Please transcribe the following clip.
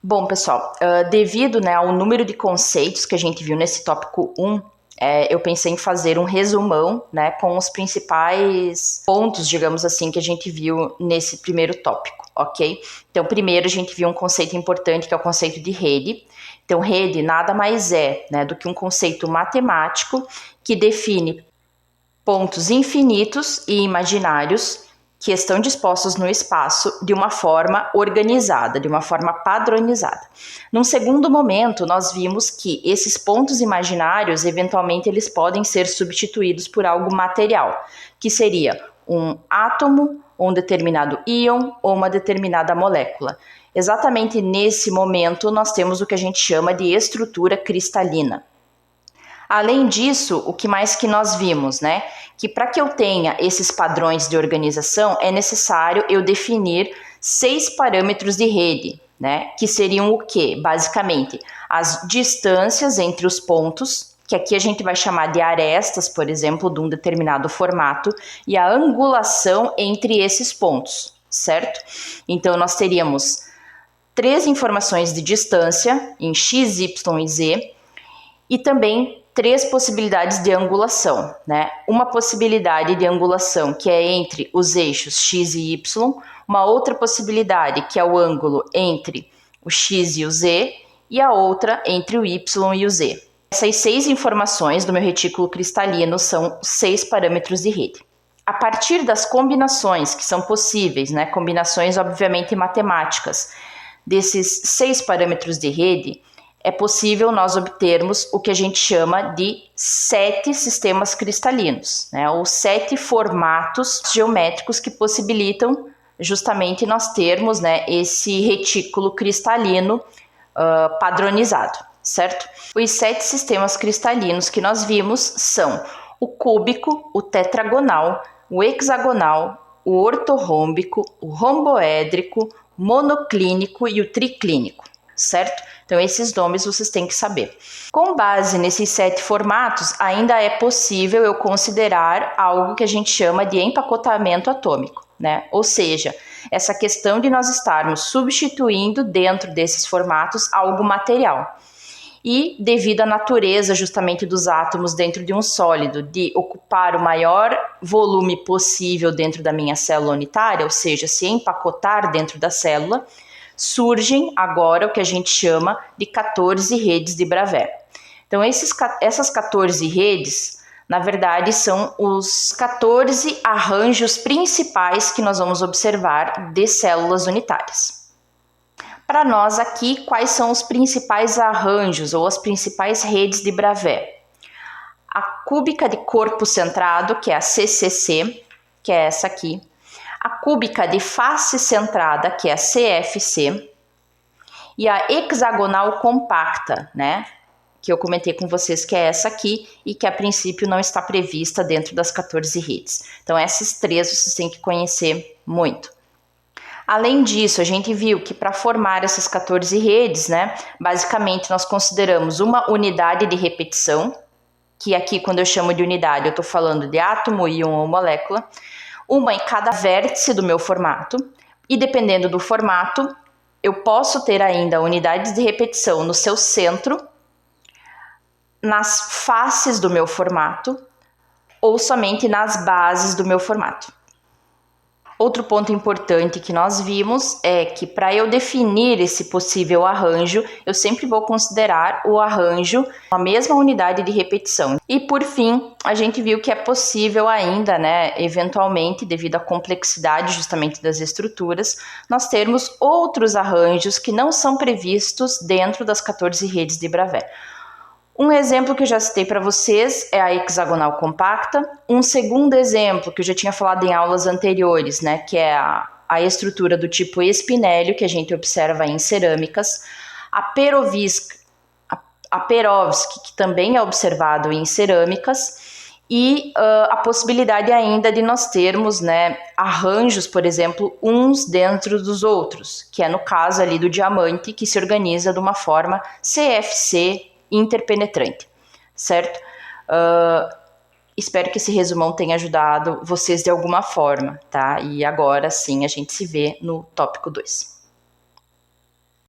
Bom, pessoal, devido, né, ao número de conceitos que a gente viu nesse tópico 1, eu pensei em fazer um resumão, né, com os principais pontos, digamos assim, que a gente viu nesse primeiro tópico, ok? Então, primeiro a gente viu um conceito importante, que é o conceito de rede. Então, rede nada mais é, né, do que um conceito matemático que define pontos infinitos e imaginários que estão dispostos no espaço de uma forma organizada, de uma forma padronizada. Num segundo momento, nós vimos que esses pontos imaginários, eventualmente, eles podem ser substituídos por algo material, que seria um átomo, um determinado íon ou uma determinada molécula. Exatamente nesse momento, nós temos o que a gente chama de estrutura cristalina. Além disso, o que mais que nós vimos, né? Que para que eu tenha esses padrões de organização, é necessário eu definir 6 parâmetros de rede, né? Que seriam o quê? Basicamente, as distâncias entre os pontos, que aqui a gente vai chamar de arestas, por exemplo, de um determinado formato, e a angulação entre esses pontos, certo? Então, nós teríamos 3 informações de distância, em x, y e z, e também 3 possibilidades de angulação, né? Uma possibilidade de angulação que é entre os eixos x e y, uma outra possibilidade que é o ângulo entre o x e o z, e a outra entre o y e o z. Essas 6 informações do meu retículo cristalino são 6 parâmetros de rede. A partir das combinações que são possíveis, né? Combinações obviamente matemáticas, desses 6 parâmetros de rede, é possível nós obtermos o que a gente chama de 7 sistemas cristalinos, né? Ou 7 formatos geométricos que possibilitam justamente nós termos, né, esse retículo cristalino padronizado, certo? Os 7 sistemas cristalinos que nós vimos são o cúbico, o tetragonal, o hexagonal, o ortorrômbico, o romboédrico, monoclínico e o triclínico, certo? Então, esses nomes vocês têm que saber. Com base nesses 7 formatos, ainda é possível eu considerar algo que a gente chama de empacotamento atômico, né? Ou seja, essa questão de nós estarmos substituindo dentro desses formatos algo material. E devido à natureza justamente dos átomos dentro de um sólido, de ocupar o maior volume possível dentro da minha célula unitária, ou seja, se empacotar dentro da célula, surgem agora o que a gente chama de 14 redes de Bravais. Então, essas 14 redes, na verdade, são os 14 arranjos principais que nós vamos observar de células unitárias. Para nós aqui, quais são os principais arranjos ou as principais redes de Bravais? A cúbica de corpo centrado, que é a CCC, que é essa aqui. A cúbica de face centrada, que é a CFC, e a hexagonal compacta, né, que eu comentei com vocês que é essa aqui e que a princípio não está prevista dentro das 14 redes. Então, esses 3 vocês têm que conhecer muito. Além disso, a gente viu que para formar essas 14 redes, né, basicamente nós consideramos uma unidade de repetição, que aqui quando eu chamo de unidade eu estou falando de átomo, íon ou molécula, uma em cada vértice do meu formato, e dependendo do formato, eu posso ter ainda unidades de repetição no seu centro, nas faces do meu formato, ou somente nas bases do meu formato. Outro ponto importante que nós vimos é que para eu definir esse possível arranjo, eu sempre vou considerar o arranjo com a mesma unidade de repetição. E por fim, a gente viu que é possível ainda, né, eventualmente, devido à complexidade justamente das estruturas, nós termos outros arranjos que não são previstos dentro das 14 redes de Bravais. Um exemplo que eu já citei para vocês é a hexagonal compacta. Um segundo exemplo que eu já tinha falado em aulas anteriores, né, que é a estrutura do tipo espinélio, que a gente observa em cerâmicas. A Perovskite, que também é observado em cerâmicas. E a possibilidade ainda de nós termos, né, arranjos, por exemplo, uns dentro dos outros, que é no caso ali do diamante, que se organiza de uma forma CFC interpenetrante, certo? Espero que esse resumão tenha ajudado vocês de alguma forma, tá? E agora sim a gente se vê no tópico 2.